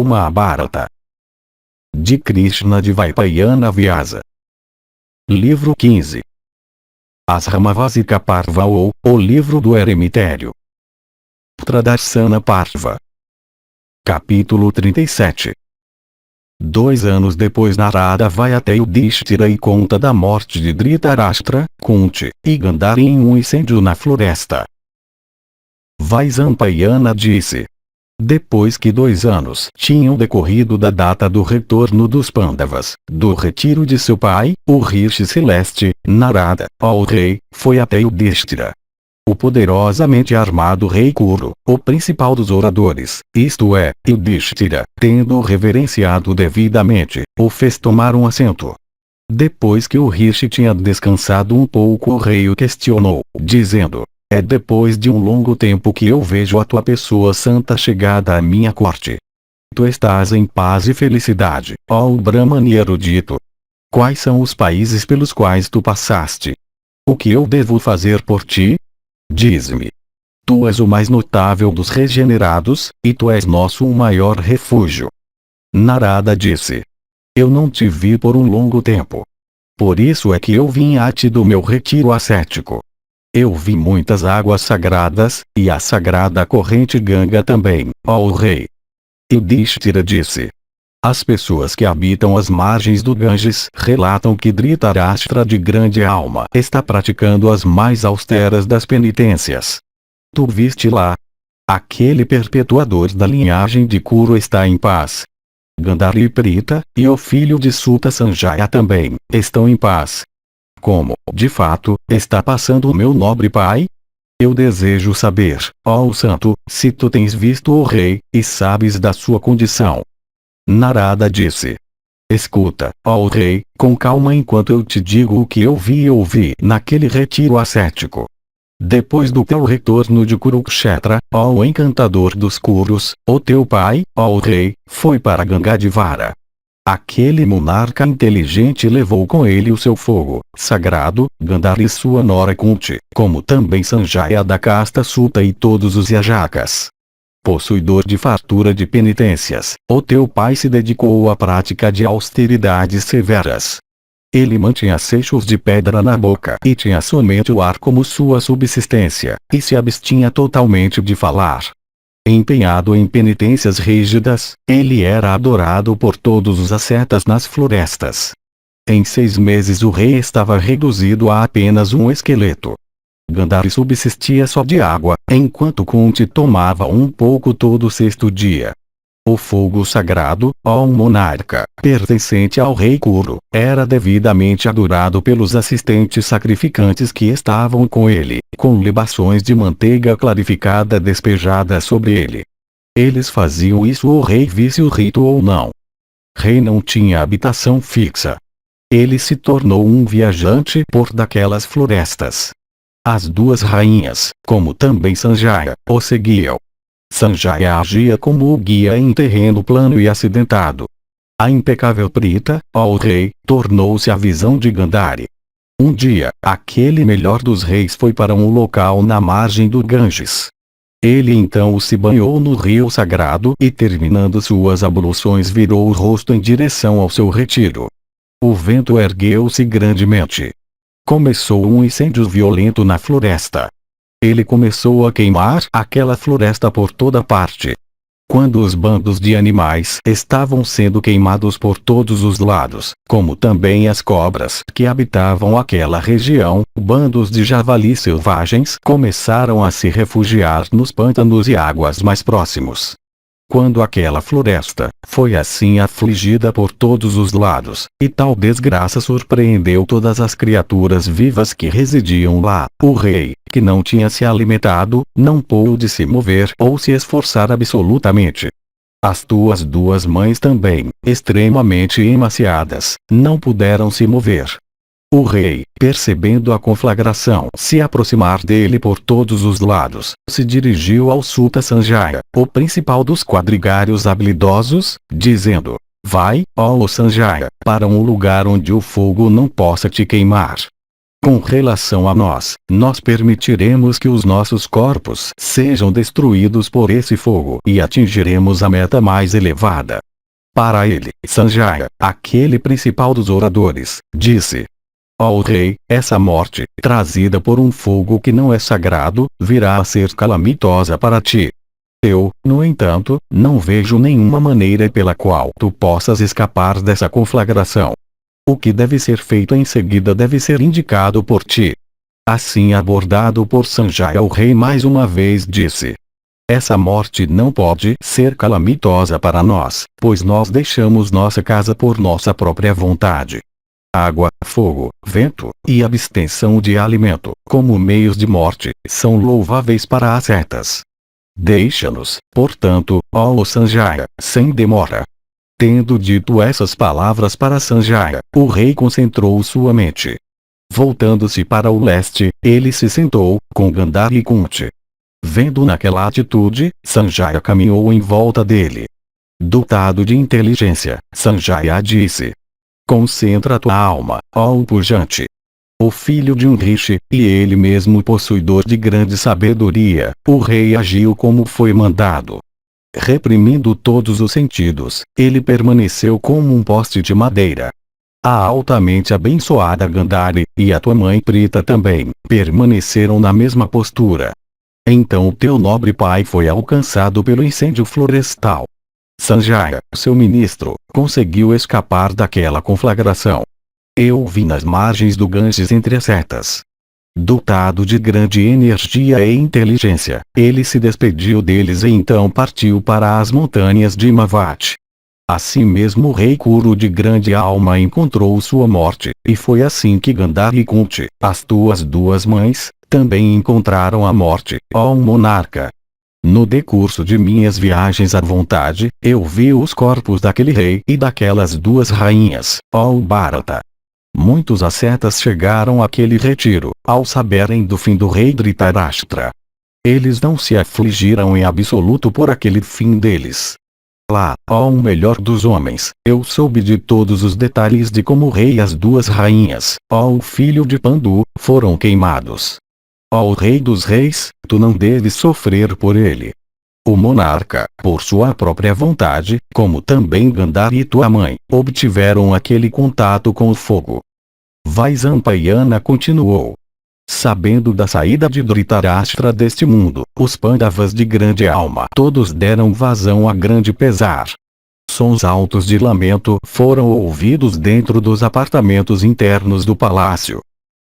o Mahabharata. De Krishna de Vaipayana Vyasa. Livro 15. Asramavasika Parva ou O Livro do Eremitério. Pradarsana Parva. Capítulo 37. 2 anos depois Narada vai até Yudhishthira e conta da morte de Dhritarashtra, Kunti e Gandhari em um incêndio na floresta. Vaisampayana disse. Depois que 2 anos tinham decorrido da data do retorno dos Pandavas, do retiro de seu pai, o Rishi Celeste, Narada, ó rei, foi até Yudhishthira. O poderosamente armado rei Kuru, o principal dos oradores, isto é, Yudhishthira, tendo-o reverenciado devidamente, o fez tomar um assento. Depois que o Rishi tinha descansado um pouco, o rei o questionou, dizendo: é depois de um longo tempo que eu vejo a tua pessoa santa chegada à minha corte. Tu estás em paz e felicidade, ó Brahmane erudito. Quais são os países pelos quais tu passaste? O que eu devo fazer por ti? Diz-me. Tu és o mais notável dos regenerados, e tu és nosso maior refúgio. Narada disse. Eu não te vi por um longo tempo. Por isso é que eu vim a ti do meu retiro ascético. Eu vi muitas águas sagradas, e a sagrada corrente Ganga também, ó rei. Yudhishthira disse. As pessoas que habitam as margens do Ganges relatam que Dhritarashtra de grande alma está praticando as mais austeras das penitências. Tu viste lá? Aquele perpetuador da linhagem de Kuru está em paz. Gandhari Prita, e o filho de Sutta Sanjaya também, estão em paz. Como, de fato, está passando o meu nobre pai? Eu desejo saber, ó santo, se tu tens visto o rei, e sabes da sua condição. Narada disse. Escuta, ó rei, com calma enquanto eu te digo o que eu vi e ouvi naquele retiro ascético. Depois do teu retorno de Kurukshetra, ó encantador dos Kurus, o teu pai, ó rei, foi para Gangadivara. Aquele monarca inteligente levou com ele o seu fogo sagrado, Gandhari e sua nora Kunti, como também Sanjaya da casta Sutta e todos os Yajakas. Possuidor de fartura de penitências, o teu pai se dedicou à prática de austeridades severas. Ele mantinha seixos de pedra na boca e tinha somente o ar como sua subsistência, e se abstinha totalmente de falar. Empenhado em penitências rígidas, ele era adorado por todos os ascetas nas florestas. Em 6 meses o rei estava reduzido a apenas um esqueleto. Gandhari subsistia só de água, enquanto Kunti tomava um pouco todo 6º dia. O fogo sagrado, ó monarca, pertencente ao rei Kuru, era devidamente adorado pelos assistentes sacrificantes que estavam com ele, com libações de manteiga clarificada despejadas sobre ele. Eles faziam isso o rei visse o rito ou não. Rei não tinha habitação fixa. Ele se tornou um viajante por daquelas florestas. As 2 rainhas, como também Sanjaya, o seguiam. Sanjaya agia como o guia em terreno plano e acidentado. A impecável Prita, ó rei, tornou-se a visão de Gandhari. Um dia, aquele melhor dos reis foi para um local na margem do Ganges. Ele então se banhou no rio sagrado e, terminando suas abluções, virou o rosto em direção ao seu retiro. O vento ergueu-se grandemente. Começou um incêndio violento na floresta. Ele começou a queimar aquela floresta por toda parte. Quando os bandos de animais estavam sendo queimados por todos os lados, como também as cobras que habitavam aquela região, bandos de javalis selvagens começaram a se refugiar nos pântanos e águas mais próximos. Quando aquela floresta foi assim afligida por todos os lados, e tal desgraça surpreendeu todas as criaturas vivas que residiam lá, o rei, que não tinha se alimentado, não pôde se mover ou se esforçar absolutamente. As tuas 2 mães também, extremamente emaciadas, não puderam se mover. O rei, percebendo a conflagração se aproximar dele por todos os lados, se dirigiu ao Sutta Sanjaya, o principal dos quadrigários habilidosos, dizendo: vai, ó Sanjaya, para um lugar onde o fogo não possa te queimar. Com relação a nós, nós permitiremos que os nossos corpos sejam destruídos por esse fogo e atingiremos a meta mais elevada. Para ele, Sanjaya, aquele principal dos oradores, disse: ó rei, essa morte, trazida por um fogo que não é sagrado, virá a ser calamitosa para ti. Eu, no entanto, não vejo nenhuma maneira pela qual tu possas escapar dessa conflagração. O que deve ser feito em seguida deve ser indicado por ti. Assim abordado por Sanjaya, o rei mais uma vez disse: essa morte não pode ser calamitosa para nós, pois nós deixamos nossa casa por nossa própria vontade. Água, fogo, vento, e abstenção de alimento, como meios de morte, são louváveis para ascetas. Deixa-nos, portanto, ó Sanjaya, sem demora. Tendo dito essas palavras para Sanjaya, o rei concentrou sua mente. Voltando-se para o leste, ele se sentou, com Gandhari e Kunti. Vendo naquela atitude, Sanjaya caminhou em volta dele. Dotado de inteligência, Sanjaya disse: concentra tua alma, ó pujante. O filho de um rishi, e ele mesmo possuidor de grande sabedoria, o rei agiu como foi mandado. Reprimindo todos os sentidos, ele permaneceu como um poste de madeira. A altamente abençoada Gandhari, e a tua mãe Prita também, permaneceram na mesma postura. Então o teu nobre pai foi alcançado pelo incêndio florestal. Sanjaya, seu ministro, conseguiu escapar daquela conflagração. Eu o vi nas margens do Ganges entre as setas. Dotado de grande energia e inteligência, ele se despediu deles e então partiu para as montanhas de Himavat. Assim mesmo o rei Kuru de grande alma encontrou sua morte, e foi assim que Gandhari e Kunti, as tuas duas mães, também encontraram a morte, ó monarca. No decurso de minhas viagens à vontade, eu vi os corpos daquele rei e daquelas duas rainhas, ó Bharata. Muitos ascetas chegaram àquele retiro, ao saberem do fim do rei Dhritarashtra. Eles não se afligiram em absoluto por aquele fim deles. Lá, ó o melhor dos homens, eu soube de todos os detalhes de como o rei e as duas rainhas, ó o filho de Pandu, foram queimados. Ó o rei dos reis, tu não deves sofrer por ele. O monarca, por sua própria vontade, como também Gandhari e tua mãe, obtiveram aquele contato com o fogo. Vaisampayana continuou. Sabendo da saída de Dhritarashtra deste mundo, os Pandavas de grande alma todos deram vazão a grande pesar. Sons altos de lamento foram ouvidos dentro dos apartamentos internos do palácio.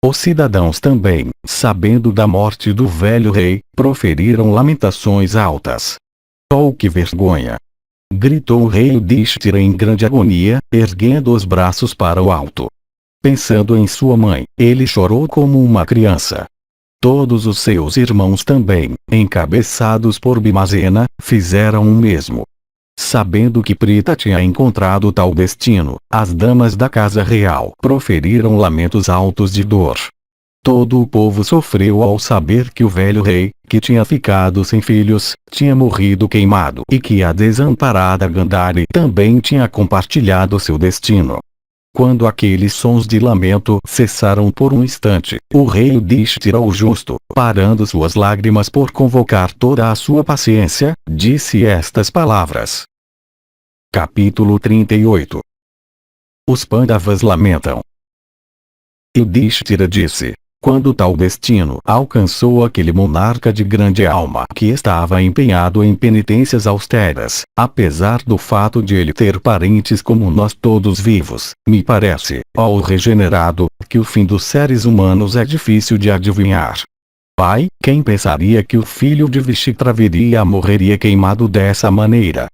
Os cidadãos também, sabendo da morte do velho rei, proferiram lamentações altas. Oh, que vergonha! Gritou o rei Yudhishthira em grande agonia, erguendo os braços para o alto. Pensando em sua mãe, ele chorou como uma criança. Todos os seus irmãos também, encabeçados por Bhimazena, fizeram o mesmo. Sabendo que Prita tinha encontrado tal destino, as damas da casa real proferiram lamentos altos de dor. Todo o povo sofreu ao saber que o velho rei, que tinha ficado sem filhos, tinha morrido queimado e que a desamparada Gandhari também tinha compartilhado seu destino. Quando aqueles sons de lamento cessaram por um instante, o rei Yudhishthira o justo, parando suas lágrimas por convocar toda a sua paciência, disse estas palavras. Capítulo 38. Os Pandavas lamentam. Yudhishthira disse: quando tal destino alcançou aquele monarca de grande alma que estava empenhado em penitências austeras, apesar do fato de ele ter parentes como nós todos vivos, me parece, ó regenerado, que o fim dos seres humanos é difícil de adivinhar. Pai, quem pensaria que o filho de Vishitra viria a morreria queimado dessa maneira?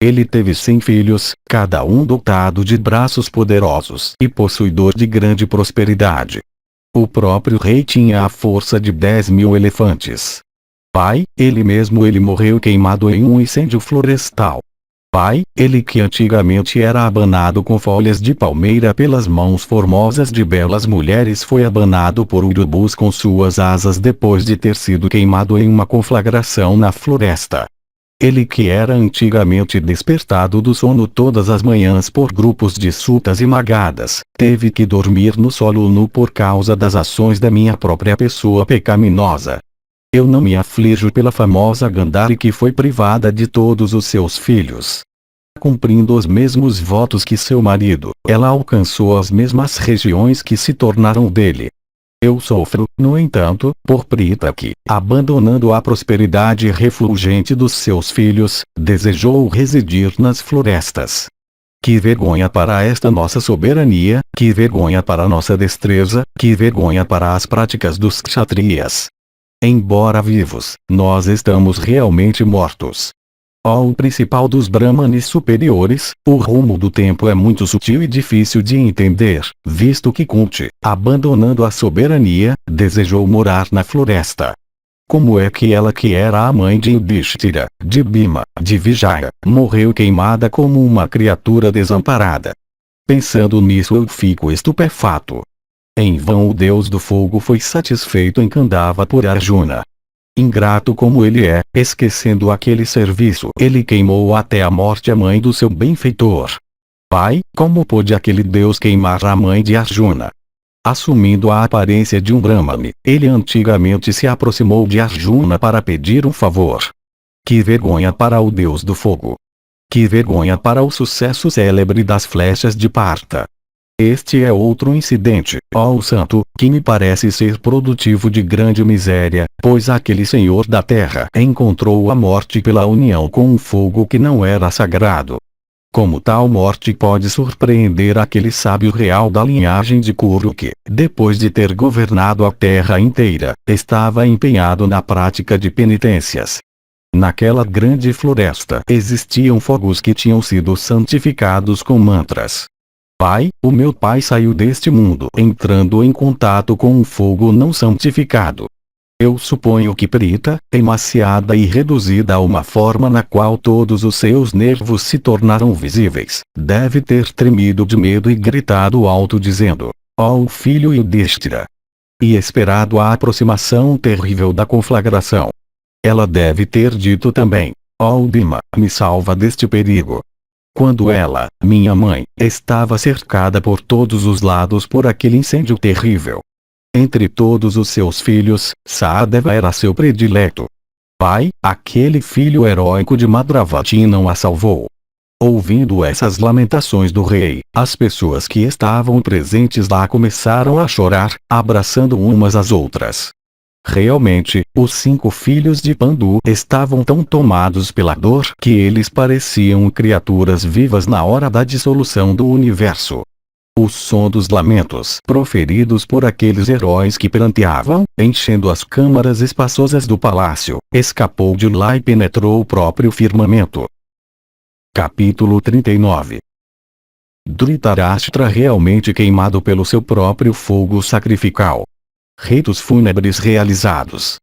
Ele teve 100 filhos, cada um dotado de braços poderosos e possuidor de grande prosperidade. O próprio rei tinha a força de 10.000 elefantes. Pai, ele morreu queimado em um incêndio florestal. Pai, ele que antigamente era abanado com folhas de palmeira pelas mãos formosas de belas mulheres foi abanado por urubus com suas asas depois de ter sido queimado em uma conflagração na floresta. Ele que era antigamente despertado do sono todas as manhãs por grupos de sutas e magadas, teve que dormir no solo nu por causa das ações da minha própria pessoa pecaminosa. Eu não me aflijo pela famosa Gandhari que foi privada de todos os seus filhos. Cumprindo os mesmos votos que seu marido, ela alcançou as mesmas regiões que se tornaram dele. Eu sofro, no entanto, por Prita que, abandonando a prosperidade refulgente dos seus filhos, desejou residir nas florestas. Que vergonha para esta nossa soberania, que vergonha para nossa destreza, que vergonha para as práticas dos kshatriyas. Embora vivos, nós estamos realmente mortos. Ó o principal dos brahmanes superiores, o rumo do tempo é muito sutil e difícil de entender, visto que Kunti, abandonando a soberania, desejou morar na floresta. Como é que ela que era a mãe de Yudhishthira, de Bhima, de Vijaya, morreu queimada como uma criatura desamparada? Pensando nisso eu fico estupefato. Em vão o deus do fogo foi satisfeito em Kandava por Arjuna. Ingrato como ele é, esquecendo aquele serviço, ele queimou até a morte a mãe do seu benfeitor. Pai, como pôde aquele deus queimar a mãe de Arjuna? Assumindo a aparência de um Brahmane, ele antigamente se aproximou de Arjuna para pedir um favor. Que vergonha para o deus do fogo! Que vergonha para o sucesso célebre das flechas de Partha! Este é outro incidente, ó o santo, que me parece ser produtivo de grande miséria, pois aquele senhor da terra encontrou a morte pela união com um fogo que não era sagrado. Como tal morte pode surpreender aquele sábio real da linhagem de Kuru que, depois de ter governado a terra inteira, estava empenhado na prática de penitências? Naquela grande floresta existiam fogos que tinham sido santificados com mantras. Pai, o meu pai saiu deste mundo entrando em contato com um fogo não santificado. Eu suponho que Prita, emaciada e reduzida a uma forma na qual todos os seus nervos se tornaram visíveis, deve ter tremido de medo e gritado alto dizendo: ó o filho Yudhishthira! E esperado a aproximação terrível da conflagração. Ela deve ter dito também: ó Bhima, me salva deste perigo. Quando ela, minha mãe, estava cercada por todos os lados por aquele incêndio terrível. Entre todos os seus filhos, Sahadeva era seu predileto. Pai, aquele filho heróico de Madravati não a salvou. Ouvindo essas lamentações do rei, as pessoas que estavam presentes lá começaram a chorar, abraçando umas às outras. Realmente, os 5 filhos de Pandu estavam tão tomados pela dor que eles pareciam criaturas vivas na hora da dissolução do universo. O som dos lamentos proferidos por aqueles heróis que pranteavam, enchendo as câmaras espaçosas do palácio, escapou de lá e penetrou o próprio firmamento. Capítulo 39. Dhritarashtra realmente queimado pelo seu próprio fogo sacrificial. Ritos fúnebres realizados.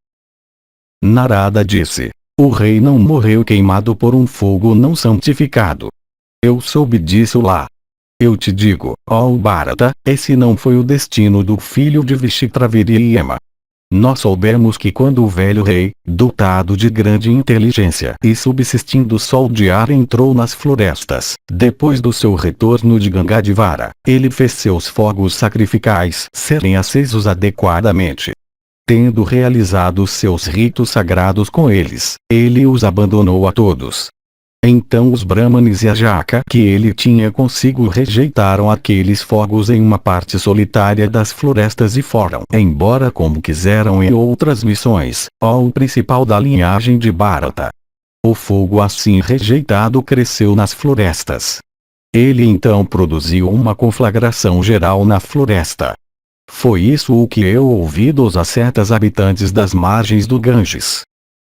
Narada disse: o rei não morreu queimado por um fogo não santificado. Eu soube disso lá. Eu te digo, ó Bharata, esse não foi o destino do filho de Vishitraviriyama. Nós soubemos que quando o velho rei, dotado de grande inteligência e subsistindo só de ar entrou nas florestas, depois do seu retorno de Gangadivara, ele fez seus fogos sacrificais serem acesos adequadamente. Tendo realizado seus ritos sagrados com eles, ele os abandonou a todos. Então os Brahmanes e a jaca que ele tinha consigo rejeitaram aqueles fogos em uma parte solitária das florestas e foram embora como quiseram em outras missões, ó o principal da linhagem de Bharata. O fogo assim rejeitado cresceu nas florestas. Ele então produziu uma conflagração geral na floresta. Foi isso o que eu ouvi dos ascetas habitantes das margens do Ganges.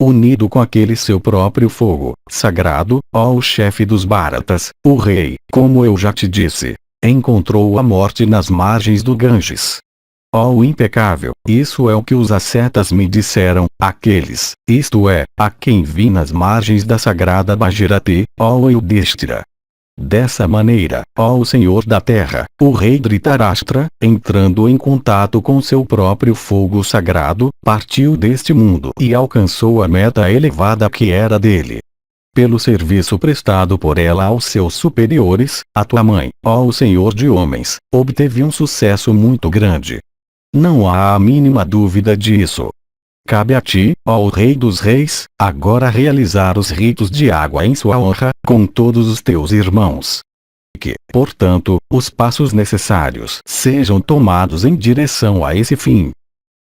Unido com aquele seu próprio fogo sagrado, ó o chefe dos Bharatas, o rei, como eu já te disse, encontrou a morte nas margens do Ganges. Ó o impecável, isso é o que os ascetas me disseram, aqueles, isto é, a quem vi nas margens da sagrada Bhagirati, ó Yudhishthira. Dessa maneira, ó o Senhor da Terra, o rei Dhritarashtra, entrando em contato com seu próprio fogo sagrado, partiu deste mundo e alcançou a meta elevada que era dele. pelo serviço prestado por ela aos seus superiores, a tua mãe, ó o Senhor de homens, obteve um sucesso muito grande. Não há a mínima dúvida disso. Cabe a ti, ó o Rei dos Reis, agora realizar os ritos de água em sua honra, com todos os teus irmãos. Que, portanto, os passos necessários sejam tomados em direção a esse fim.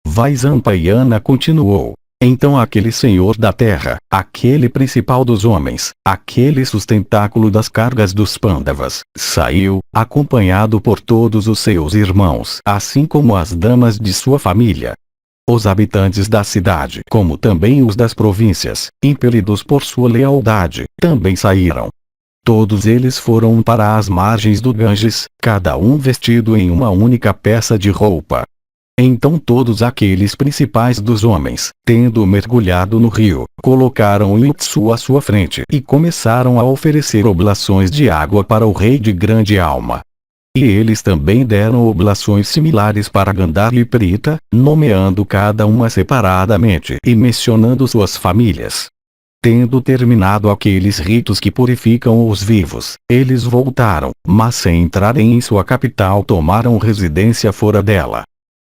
Vaisampayana continuou. Então aquele senhor da terra, aquele principal dos homens, aquele sustentáculo das cargas dos Pandavas, saiu, acompanhado por todos os seus irmãos, assim como as damas de sua família. Os habitantes da cidade, como também os das províncias, impelidos por sua lealdade, também saíram. Todos eles foram para as margens do Ganges, cada um vestido em uma única peça de roupa. Então todos aqueles principais dos homens, tendo mergulhado no rio, colocaram o Yutsu à sua frente e começaram a oferecer oblações de água para o rei de grande alma. E eles também deram oblações similares para Gandhari Prita, nomeando cada uma separadamente e mencionando suas famílias. Tendo terminado aqueles ritos que purificam os vivos, eles voltaram, mas sem entrarem em sua capital tomaram residência fora dela.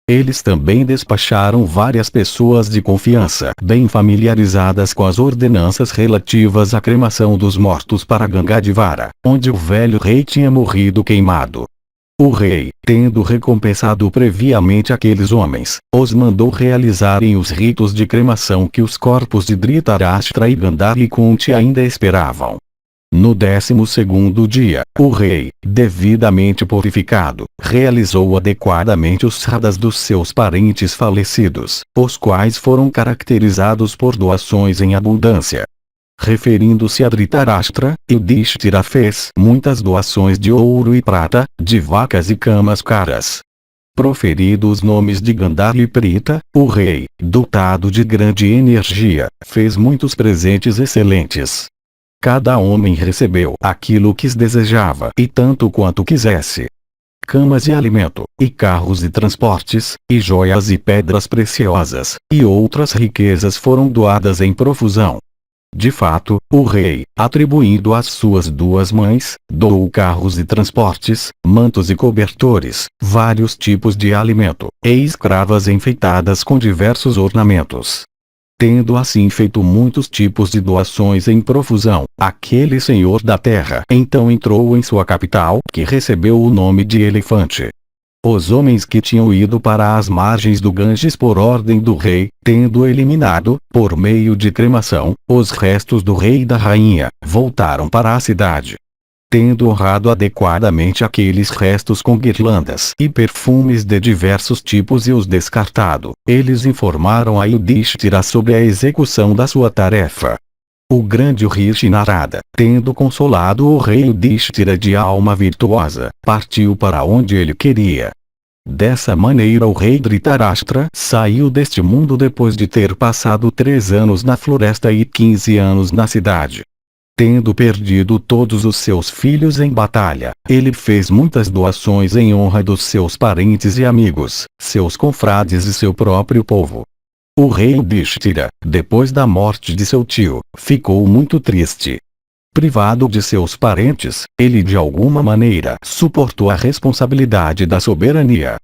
Eles também despacharam várias pessoas de confiança bem familiarizadas com as ordenanças relativas à cremação dos mortos para Gangadivara, onde o velho rei tinha morrido queimado. O rei, tendo recompensado previamente aqueles homens, os mandou realizarem os ritos de cremação que os corpos de Dhritarashtra e Gandhari Kunti ainda esperavam. No 12º dia, o rei, devidamente purificado, realizou adequadamente os sraddhas dos seus parentes falecidos, os quais foram caracterizados por doações em abundância. Referindo-se a Dhritarashtra, Yudhishthira fez muitas doações de ouro e prata, de vacas e camas caras. Proferidos os nomes de Gandhari Prita, o rei, dotado de grande energia, fez muitos presentes excelentes. Cada homem recebeu aquilo que desejava e tanto quanto quisesse. Camas e alimento, e carros e transportes, e joias e pedras preciosas, e outras riquezas foram doadas em profusão. De fato, o rei, atribuindo às suas duas mães, doou carros e transportes, mantos e cobertores, vários tipos de alimento, e escravas enfeitadas com diversos ornamentos. Tendo assim feito muitos tipos de doações em profusão, aquele senhor da terra então entrou em sua capital, que recebeu o nome de Elefante. Os homens que tinham ido para as margens do Ganges por ordem do rei, tendo eliminado, por meio de cremação, os restos do rei e da rainha, voltaram para a cidade. Tendo honrado adequadamente aqueles restos com guirlandas e perfumes de diversos tipos e os descartado, eles informaram a Yudhishthira sobre a execução da sua tarefa. O grande Rishi Narada, tendo consolado o rei Yudhishthira de alma virtuosa, partiu para onde ele queria. Dessa maneira o rei Dhritarashtra saiu deste mundo depois de ter passado 3 anos na floresta e 15 anos na cidade. Tendo perdido todos os seus filhos em batalha, ele fez muitas doações em honra dos seus parentes e amigos, seus confrades e seu próprio povo. O rei Yudhishthira, depois da morte de seu tio, ficou muito triste. Privado de seus parentes, ele de alguma maneira suportou a responsabilidade da soberania.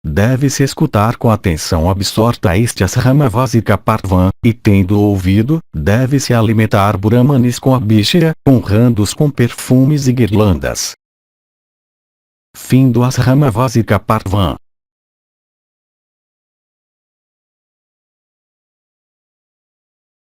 Deve-se escutar com atenção absorta este Asramavasika Parvan, e tendo ouvido, deve-se alimentar Brahmanes com abhishya, honrando-os com perfumes e guirlandas. Fim do Asramavasika Parvan.